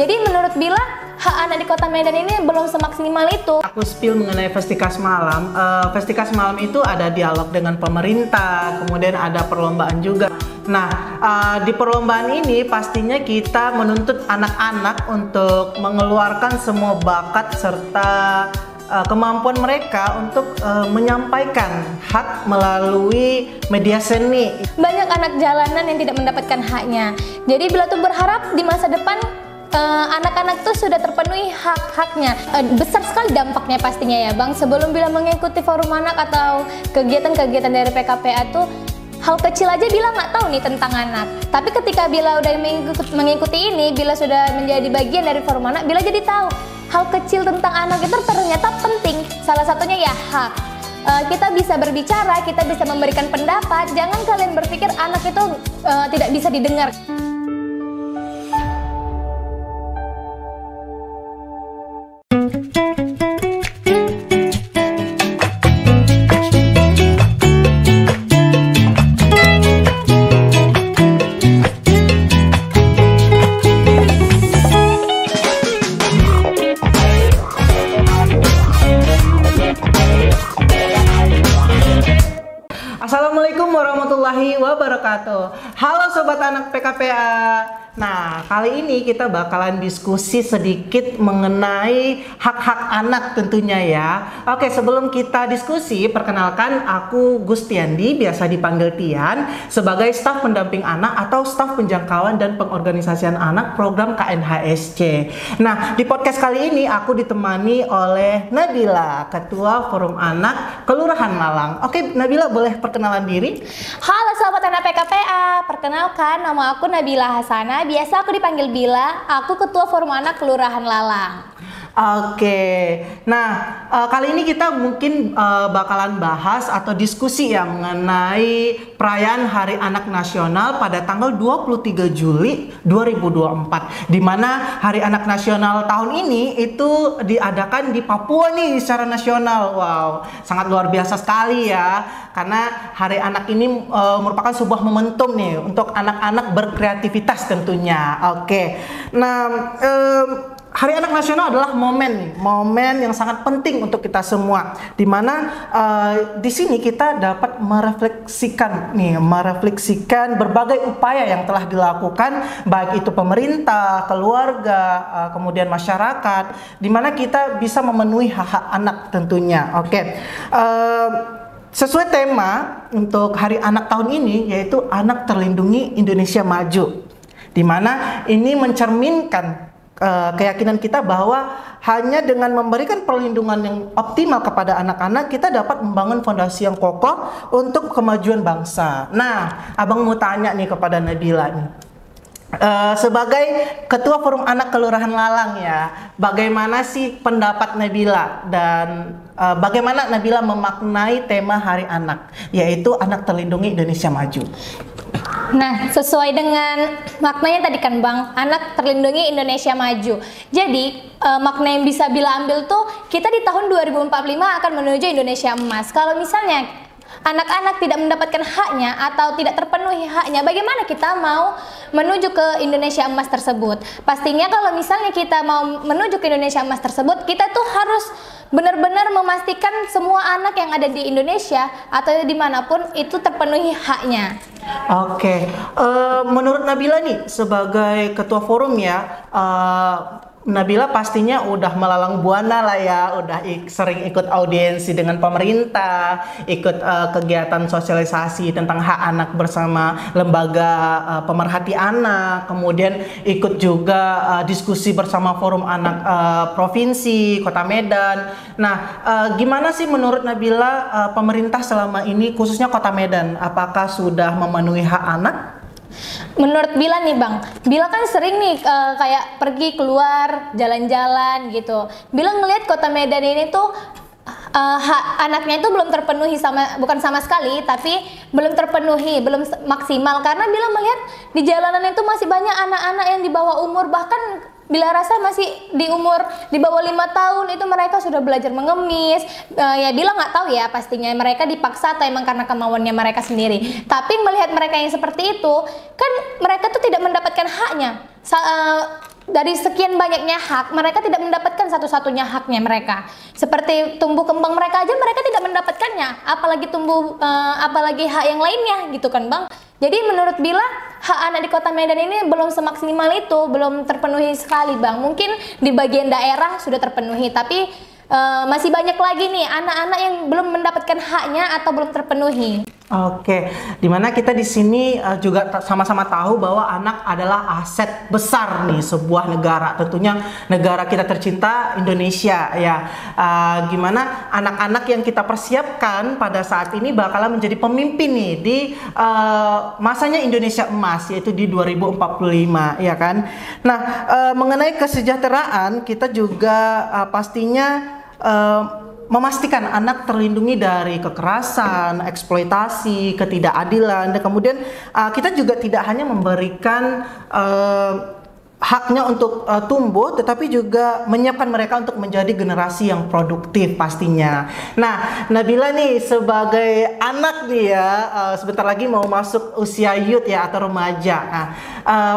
Jadi menurut Bila, hak anak di Kota Medan ini belum semaksimal itu. Aku spill mengenai Festikas Malam. Festikas Malam itu ada dialog dengan pemerintah, kemudian ada perlombaan juga. Nah, di perlombaan ini pastinya kita menuntut anak-anak untuk mengeluarkan semua bakat serta kemampuan mereka untuk menyampaikan hak melalui media seni. Banyak anak jalanan yang tidak mendapatkan haknya. Jadi Bila tuh berharap di masa depan anak-anak tuh sudah terpenuhi hak-haknya. Besar sekali dampaknya pastinya ya Bang. Sebelum Bila mengikuti forum anak atau kegiatan-kegiatan dari PKPA tuh, hal kecil aja Bila nggak tahu nih tentang anak. Tapi ketika Bila udah mengikuti ini, Bila sudah menjadi bagian dari forum anak, Bila jadi tahu hal kecil tentang anak itu ternyata penting. Salah satunya ya hak. Kita bisa berbicara, kita bisa memberikan pendapat. Jangan kalian berpikir anak itu tidak bisa didengar. Assalamualaikum warahmatullahi wabarakatuh. Halo sobat anak PKPA. Nah, kali ini kita bakalan diskusi sedikit mengenai hak-hak anak tentunya ya. Oke, sebelum kita diskusi, perkenalkan aku Gustiandi, biasa dipanggil Tian, sebagai staf pendamping anak atau staf penjangkauan dan pengorganisasian anak program KNHSC. Nah, di podcast kali ini aku ditemani oleh Nabila, Ketua Forum Anak Kelurahan Lalang. Oke, Nabila boleh perkenalan diri? Halo sahabat anak PKPA, perkenalkan nama aku Nabila Hasana, biasa aku dipanggil Bila, aku Ketua Forum Anak Kelurahan Lalang. Oke, nah kali ini kita mungkin bakalan bahas atau diskusi ya mengenai perayaan Hari Anak Nasional pada tanggal 23 Juli 2024, di mana Hari Anak Nasional tahun ini itu diadakan di Papua nih secara nasional. Wow, sangat luar biasa sekali ya, karena Hari Anak ini merupakan sebuah momentum nih untuk anak-anak berkreativitas tentunya. Oke, nah Hari Anak Nasional adalah momen yang sangat penting untuk kita semua, dimana di sini kita dapat merefleksikan berbagai upaya yang telah dilakukan, baik itu pemerintah, keluarga, kemudian masyarakat, dimana kita bisa memenuhi hak-hak anak tentunya. Oke. Sesuai tema untuk Hari Anak tahun ini, yaitu Anak Terlindungi Indonesia Maju, dimana ini mencerminkan keyakinan kita bahwa hanya dengan memberikan perlindungan yang optimal kepada anak-anak, kita dapat membangun fondasi yang kokoh untuk kemajuan bangsa. Nah, Abang mau tanya nih kepada Nabila nih, sebagai Ketua Forum Anak Kelurahan Lalang ya, bagaimana sih pendapat Nabila dan bagaimana Nabila memaknai tema Hari Anak, yaitu Anak Terlindungi Indonesia Maju? Nah, sesuai dengan maknanya tadi kan Bang, Anak Terlindungi Indonesia Maju. Jadi, makna yang bisa Bila ambil tuh, kita di tahun 2045 akan menuju Indonesia Emas. Kalau misalnya anak-anak tidak mendapatkan haknya atau tidak terpenuhi haknya, bagaimana kita mau menuju ke Indonesia Emas tersebut? Pastinya kalau misalnya kita mau menuju ke Indonesia Emas tersebut, kita tuh harus benar-benar memastikan semua anak yang ada di Indonesia atau dimanapun itu terpenuhi haknya. Oke, menurut Nabila nih sebagai ketua forum ya, Nabila pastinya udah melalang buana lah ya, udah sering ikut audiensi dengan pemerintah, ikut kegiatan sosialisasi tentang hak anak bersama lembaga pemerhati anak, kemudian ikut juga diskusi bersama forum anak provinsi, Kota Medan. Nah, gimana sih menurut Nabila pemerintah selama ini, khususnya Kota Medan, apakah sudah memenuhi hak anak? Menurut Bila nih Bang, Bila kan sering nih kayak pergi keluar jalan-jalan gitu. Bila ngelihat Kota Medan ini tuh hak anaknya itu belum terpenuhi, bukan sama sekali, tapi belum terpenuhi, belum maksimal, karena Bila melihat di jalanan itu masih banyak anak-anak yang di bawah umur, bahkan Bila rasa masih di umur di bawah 5 tahun itu mereka sudah belajar mengemis. Ya Bila nggak tahu ya, pastinya mereka dipaksa atau emang karena kemauannya mereka sendiri. Tapi melihat mereka yang seperti itu, kan mereka tuh tidak mendapatkan haknya. dari sekian banyaknya hak, mereka tidak mendapatkan satu-satunya haknya mereka. Seperti tumbuh kembang mereka aja mereka tidak mendapatkannya, apalagi hak yang lainnya gitu kan Bang. Jadi menurut Bila, hak anak di Kota Medan ini belum semaksimal itu, belum terpenuhi sekali Bang. Mungkin di bagian daerah sudah terpenuhi, tapi masih banyak lagi nih anak-anak yang belum mendapatkan haknya atau belum terpenuhi. Oke, dimana kita di sini juga sama-sama tahu bahwa anak adalah aset besar nih sebuah negara, tentunya negara kita tercinta Indonesia ya. Gimana anak-anak yang kita persiapkan pada saat ini bakalan menjadi pemimpin nih di masanya Indonesia Emas, yaitu di 2045 ya kan. Nah, mengenai kesejahteraan kita juga pastinya memastikan anak terlindungi dari kekerasan, eksploitasi, ketidakadilan, dan kemudian kita juga tidak hanya memberikan haknya untuk tumbuh, tetapi juga menyiapkan mereka untuk menjadi generasi yang produktif pastinya. Nah, Nabila nih sebagai anak nih ya, sebentar lagi mau masuk usia youth ya atau remaja. Nah,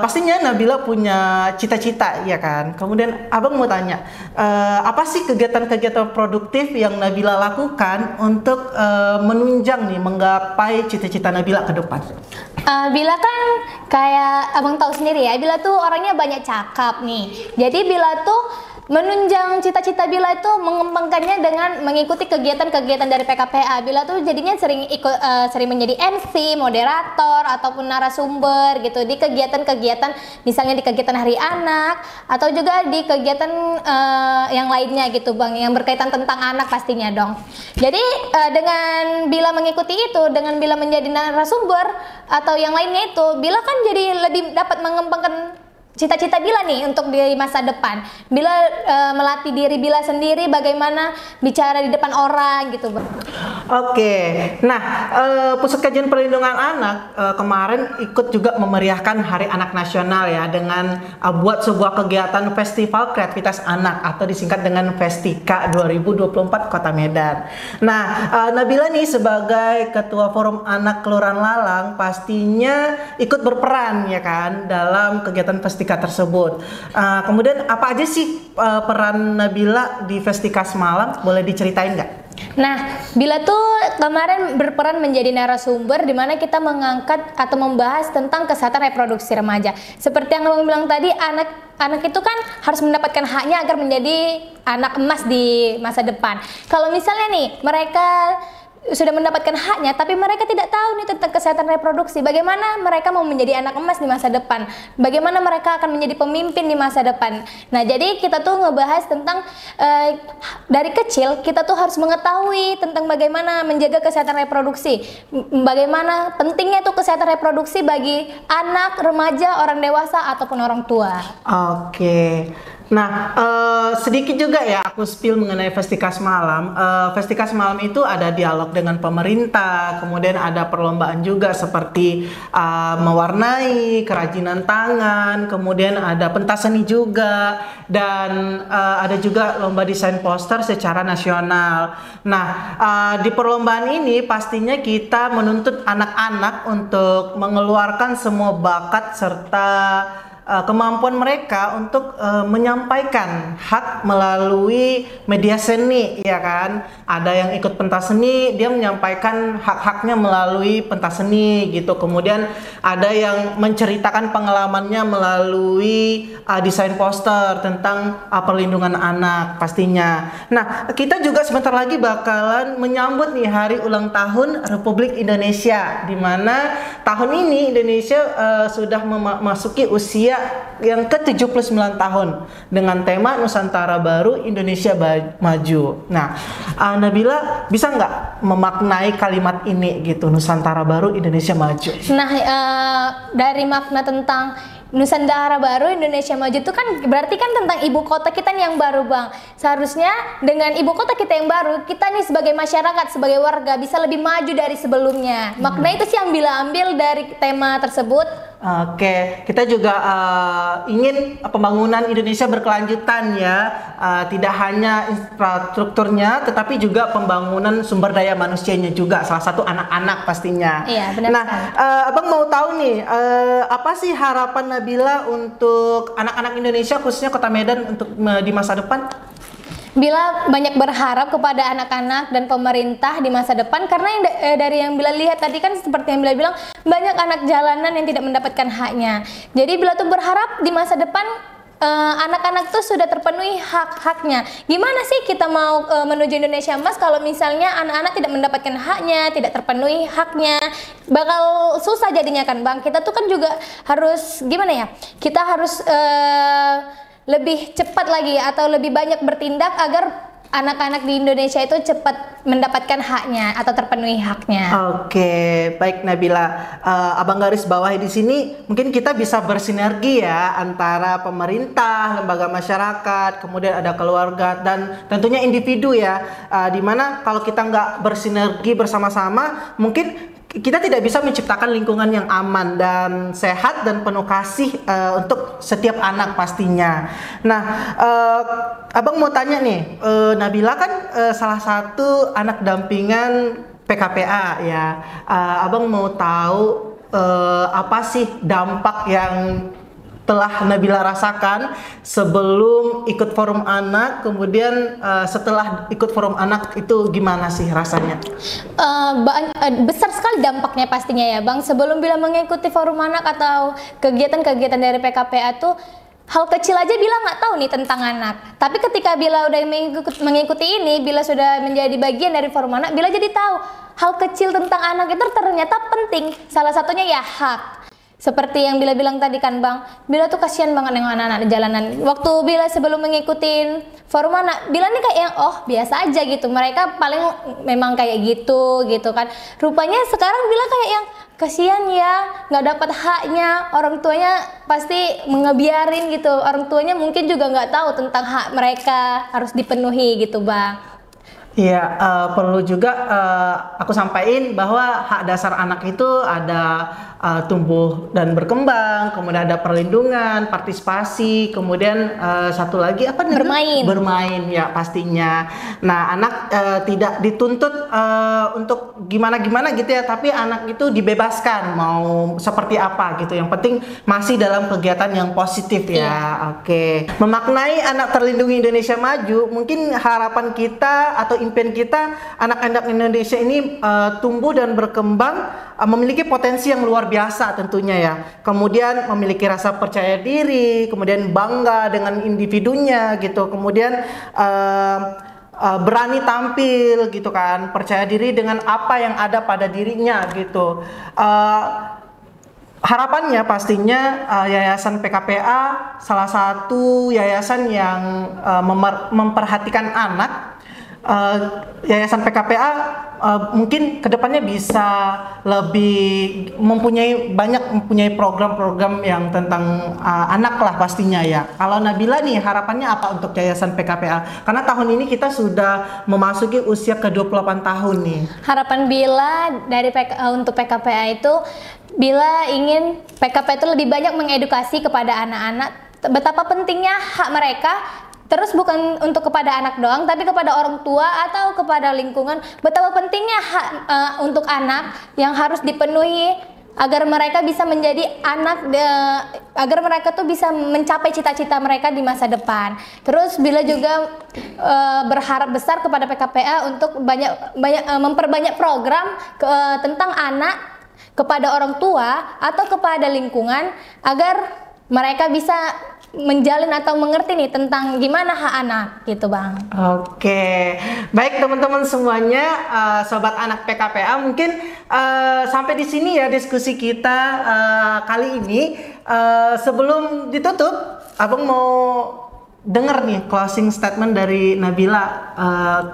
pastinya Nabila punya cita-cita ya kan. Kemudian Abang mau tanya, apa sih kegiatan-kegiatan produktif yang Nabila lakukan untuk menunjang nih menggapai cita-cita Nabila ke depan? Bila kan kayak Abang tahu sendiri ya, Bila tuh orangnya banyak cakap nih. Jadi Bila tuh menunjang cita-cita Bila itu mengembangkannya dengan mengikuti kegiatan-kegiatan dari PKPA. Bila tuh jadinya sering menjadi MC, moderator ataupun narasumber gitu di kegiatan-kegiatan, misalnya di kegiatan Hari Anak atau juga di kegiatan yang lainnya gitu Bang, yang berkaitan tentang anak pastinya dong. Jadi dengan Bila mengikuti itu, dengan Bila menjadi narasumber atau yang lainnya itu, Bila kan jadi lebih dapat mengembangkan cita-cita Bila nih untuk di masa depan. Bila melatih diri Bila sendiri bagaimana bicara di depan orang gitu Bang. Oke, nah Pusat Kajian Perlindungan Anak kemarin ikut juga memeriahkan Hari Anak Nasional ya dengan buat sebuah kegiatan Festival Kreativitas Anak atau disingkat dengan Festika 2024 Kota Medan. Nah, Nabila nih sebagai Ketua Forum Anak Kelurahan Lalang pastinya ikut berperan ya kan dalam kegiatan Festika tersebut. Kemudian apa aja sih peran Nabila di Festika semalam? Boleh diceritain nggak? Nah, Bila tuh kemarin berperan menjadi narasumber di mana kita mengangkat atau membahas tentang kesehatan reproduksi remaja. Seperti yang Abang bilang tadi, anak itu kan harus mendapatkan haknya agar menjadi anak emas di masa depan. Kalau misalnya nih mereka sudah mendapatkan haknya, tapi mereka tidak tahu nih tentang kesehatan reproduksi. Bagaimana mereka mau menjadi anak emas di masa depan? Bagaimana mereka akan menjadi pemimpin di masa depan? Nah, jadi kita tuh ngebahas tentang dari kecil kita tuh harus mengetahui tentang bagaimana menjaga kesehatan reproduksi. Bagaimana pentingnya tuh kesehatan reproduksi bagi anak, remaja, orang dewasa ataupun orang tua. Oke. Nah, sedikit juga ya aku spill mengenai Festika semalam. Festika semalam itu ada dialog dengan pemerintah, kemudian ada perlombaan juga seperti mewarnai, kerajinan tangan, kemudian ada pentas seni juga, dan ada juga lomba desain poster secara nasional. Nah, di perlombaan ini pastinya kita menuntut anak-anak untuk mengeluarkan semua bakat serta kemampuan mereka untuk menyampaikan hak melalui media seni ya kan. Ada yang ikut pentas seni, dia menyampaikan hak-haknya melalui pentas seni gitu. Kemudian ada yang menceritakan pengalamannya melalui desain poster tentang perlindungan anak pastinya. Nah, kita juga sebentar lagi bakalan menyambut nih hari ulang tahun Republik Indonesia, di mana tahun ini Indonesia sudah memasuki usia yang ke-79 tahun dengan tema Nusantara Baru Indonesia Maju. Nah, Nabila bisa nggak memaknai kalimat ini gitu, Nusantara Baru Indonesia Maju? Nah, dari makna tentang Nusantara Baru Indonesia Maju itu kan berarti kan tentang ibu kota kita nih yang baru Bang. Seharusnya dengan ibu kota kita yang baru, kita nih sebagai masyarakat, sebagai warga bisa lebih maju dari sebelumnya. Makna itu sih yang Bila ambil dari tema tersebut. Oke, kita juga ingin pembangunan Indonesia berkelanjutan ya, tidak hanya infrastrukturnya, tetapi juga pembangunan sumber daya manusianya juga, salah satu anak-anak pastinya. Iya, benar. Nah, Abang mau tahu nih, apa sih harapan Nabila untuk anak-anak Indonesia, khususnya Kota Medan untuk di masa depan? Bila banyak berharap kepada anak-anak dan pemerintah di masa depan, karena dari yang Bila lihat tadi kan seperti yang Bila bilang, banyak anak jalanan yang tidak mendapatkan haknya. Jadi Bila tuh berharap di masa depan anak-anak tuh sudah terpenuhi hak-haknya. Gimana sih kita mau menuju Indonesia Emas kalau misalnya anak-anak tidak mendapatkan haknya, tidak terpenuhi haknya, bakal susah jadinya kan Bang. Kita tuh kan juga harus gimana ya? Kita harus lebih cepat lagi atau lebih banyak bertindak agar anak-anak di Indonesia itu cepat mendapatkan haknya atau terpenuhi haknya. Oke, baik Nabila. Abang garis bawahi di sini, mungkin kita bisa bersinergi ya antara pemerintah, lembaga masyarakat, kemudian ada keluarga dan tentunya individu ya. Dimana kalau kita nggak bersinergi bersama-sama, mungkin kita tidak bisa menciptakan lingkungan yang aman dan sehat dan penuh kasih untuk setiap anak pastinya. Nah, Abang mau tanya nih, Nabila kan salah satu anak dampingan PKPA ya. Abang mau tahu apa sih dampak yang telah Nabila rasakan sebelum ikut forum anak, kemudian setelah ikut forum anak itu gimana sih rasanya? Besar sekali dampaknya pastinya ya Bang. Sebelum Bila mengikuti forum anak atau kegiatan-kegiatan dari PKPA tuh, hal kecil aja Bila nggak tahu nih tentang anak. Tapi ketika Bila udah mengikuti ini, Bila sudah menjadi bagian dari forum anak, Bila jadi tahu hal kecil tentang anak itu ternyata penting. Salah satunya ya hak. Seperti yang Bila bilang tadi kan Bang, Bila tuh kasihan banget dengan anak-anak di jalanan. Waktu Bila sebelum mengikuti forum anak, Bila nih kayak yang biasa aja gitu. Mereka paling memang kayak gitu kan. Rupanya sekarang Bila kayak yang kasihan ya, nggak dapat haknya. Orang tuanya pasti ngebiarin gitu. Orang tuanya mungkin juga nggak tahu tentang hak mereka harus dipenuhi gitu Bang. Iya, perlu juga aku sampaikan bahwa hak dasar anak itu ada tumbuh dan berkembang, kemudian ada perlindungan, partisipasi, kemudian satu lagi apa nih? Bermain ya pastinya. Nah, anak tidak dituntut untuk gimana-gimana gitu ya, tapi anak itu dibebaskan mau seperti apa gitu. Yang penting masih dalam kegiatan yang positif ya. Iya. Oke. Memaknai anak terlindungi Indonesia maju, mungkin harapan kita atau impian kita anak-anak Indonesia ini tumbuh dan berkembang, memiliki potensi yang luar biasa tentunya ya. Kemudian memiliki rasa percaya diri, kemudian bangga dengan individunya gitu. Kemudian berani tampil gitu kan, percaya diri dengan apa yang ada pada dirinya gitu. Harapannya pastinya Yayasan PKPA salah satu yayasan yang memperhatikan anak. Yayasan PKPA mungkin kedepannya bisa lebih mempunyai program-program yang tentang anak lah pastinya ya. Kalau Nabila nih harapannya apa untuk Yayasan PKPA? Karena tahun ini kita sudah memasuki usia ke-28 tahun nih. Harapan Bila untuk PKPA itu, Bila ingin PKPA itu lebih banyak mengedukasi kepada anak-anak betapa pentingnya hak mereka. Terus bukan untuk kepada anak doang, tapi kepada orang tua atau kepada lingkungan, betapa pentingnya hak untuk anak yang harus dipenuhi agar mereka bisa menjadi agar mereka tuh bisa mencapai cita-cita mereka di masa depan. Terus Bila juga berharap besar kepada PKPA untuk memperbanyak program tentang anak kepada orang tua atau kepada lingkungan agar mereka bisa menjalin atau mengerti nih tentang gimana hak anak gitu Bang. Oke, baik teman-teman semuanya, sobat anak PKPA, mungkin sampai di sini ya diskusi kita kali ini. Sebelum ditutup, Abang mau dengar nih closing statement dari Nabila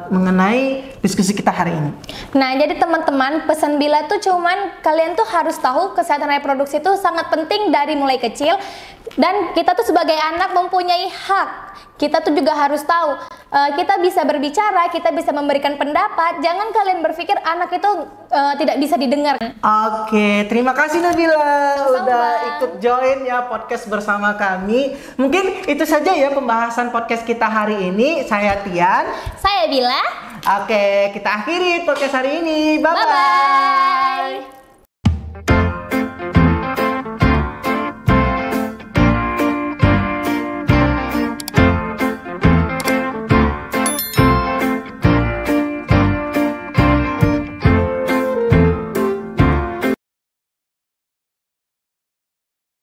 mengenai diskusi kita hari ini. Nah, jadi teman-teman, pesan Bila tuh cuman kalian tuh harus tahu kesehatan reproduksi itu sangat penting dari mulai kecil, dan kita tuh sebagai anak mempunyai hak. Kita tuh juga harus tahu kita bisa berbicara, kita bisa memberikan pendapat. Jangan kalian berpikir anak itu tidak bisa didengar. Oke, terima kasih Nabila Sama-sama, udah Bang. ikut join ya podcast bersama kami. Mungkin itu saja ya pembahasan podcast kita hari ini. Saya Tian. Saya Bila. Oke, kita akhiri podcast hari ini. Bye-bye. Bye-bye.